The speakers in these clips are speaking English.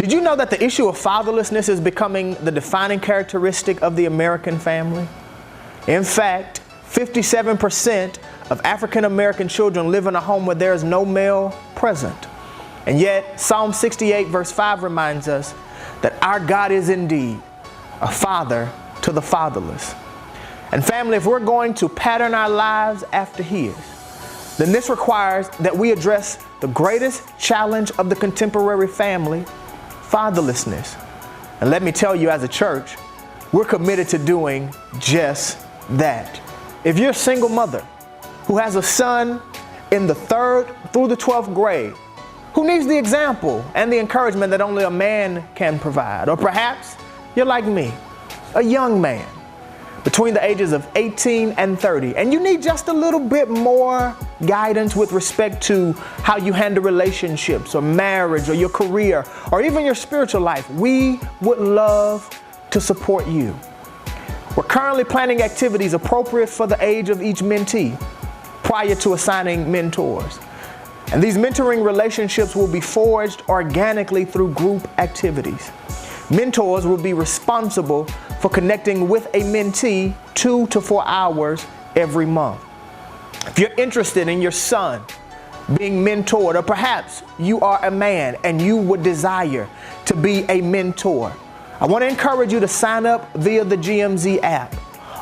Did you know that the issue of fatherlessness is becoming the defining characteristic of the American family? In fact, 57% of African American children live in a home where there is no male present. And yet, Psalm 68 verse 5 reminds us that our God is indeed a father to the fatherless. And family, if we're going to pattern our lives after His, then this requires that we address the greatest challenge of the contemporary family, fatherlessness. And let me tell you, as a church, we're committed to doing just that. If you're a single mother who has a son in the 3rd through the 12th grade, who needs the example and the encouragement that only a man can provide, or perhaps you're like me, a young man between the ages of 18 and 30, and you need just a little bit more guidance with respect to how you handle relationships or marriage or your career or even your spiritual life, we would love to support you. We're currently planning activities appropriate for the age of each mentee prior to assigning mentors. And these mentoring relationships will be forged organically through group activities. Mentors will be responsible for connecting with a mentee 2 to 4 hours every month. If you're interested in your son being mentored, or perhaps you are a man and you would desire to be a mentor, I want to encourage you to sign up via the GMZ app.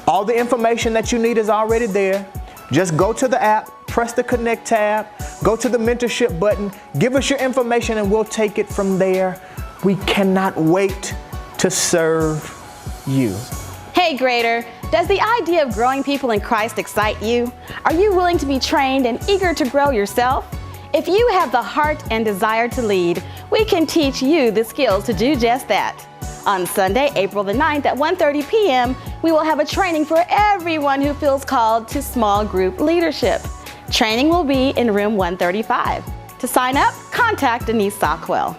All the information that you need is already there. Just go to the app, press the Connect tab, go to the Mentorship button, give us your information, and we'll take it from there. We cannot wait to serve you. Hey Grader, does the idea of growing people in Christ excite you? Are you willing to be trained and eager to grow yourself? If you have the heart and desire to lead, we can teach you the skills to do just that. On Sunday, April the 9th at 1:30 p.m., we will have a training for everyone who feels called to small group leadership. Training will be in room 135. To sign up, contact Denise Sockwell.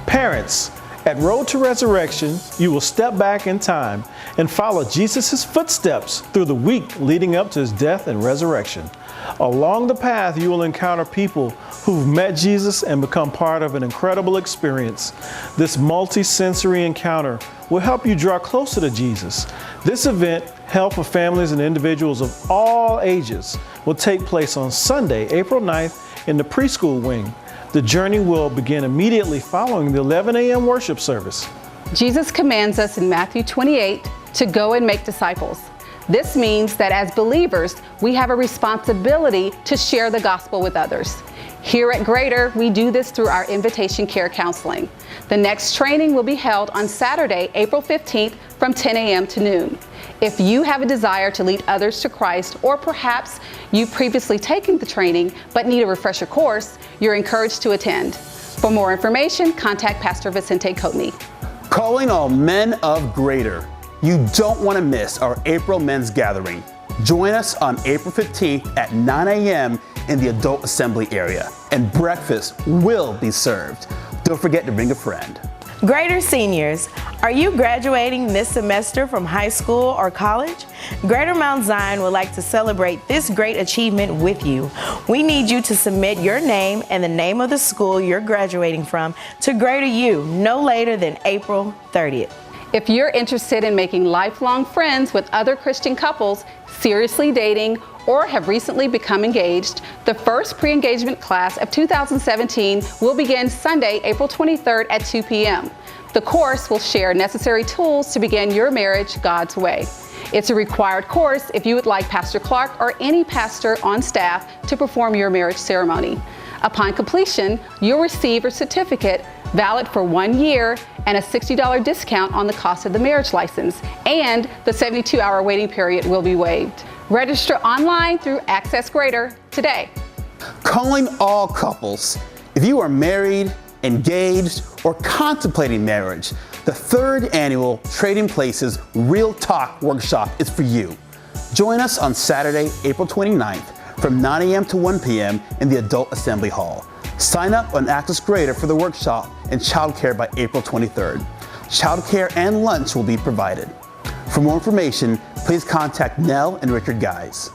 Parents, at Road to Resurrection, you will step back in time and follow Jesus' footsteps through the week leading up to His death and resurrection. Along the path, you will encounter people who've met Jesus and become part of an incredible experience. This multi-sensory encounter will help you draw closer to Jesus. This event, held for families and individuals of all ages, will take place on Sunday, April 9th in the preschool wing. The journey will begin immediately following the 11 a.m. worship service. Jesus commands us in Matthew 28 to go and make disciples. This means that as believers, we have a responsibility to share the gospel with others. Here at Greater, we do this through our invitation care counseling. The next training will be held on Saturday, April 15th from 10 a.m. to noon. If you have a desire to lead others to Christ, or perhaps you've previously taken the training but need a refresher course, you're encouraged to attend. For more information, contact Pastor Vicente Coatney. Calling all men of Greater. You don't want to miss our April Men's Gathering. Join us on April 15th at 9 a.m. in the Adult Assembly area, and breakfast will be served. Don't forget to bring a friend. Greater seniors, are you graduating this semester from high school or college? Greater Mount Zion would like to celebrate this great achievement with you. We need you to submit your name and the name of the school you're graduating from to Greater U no later than April 30th. If you're interested in making lifelong friends with other Christian couples, seriously dating, or have recently become engaged, the first pre-engagement class of 2017 will begin Sunday, April 23rd at 2 p.m. The course will share necessary tools to begin your marriage God's way. It's a required course if you would like Pastor Clark or any pastor on staff to perform your marriage ceremony. Upon completion, you'll receive a certificate valid for 1 year and a $60 discount on the cost of the marriage license, and the 72-hour waiting period will be waived. Register online through Access Greater today. Calling all couples. If you are married, engaged, or contemplating marriage, the 3rd annual Trading Places Real Talk Workshop is for you. Join us on Saturday, April 29th from 9 a.m. to 1 p.m. in the Adult Assembly Hall. Sign up on Access Greater for the workshop and childcare by April 23rd. Childcare and lunch will be provided. For more information, please contact Nell and Richard Guys.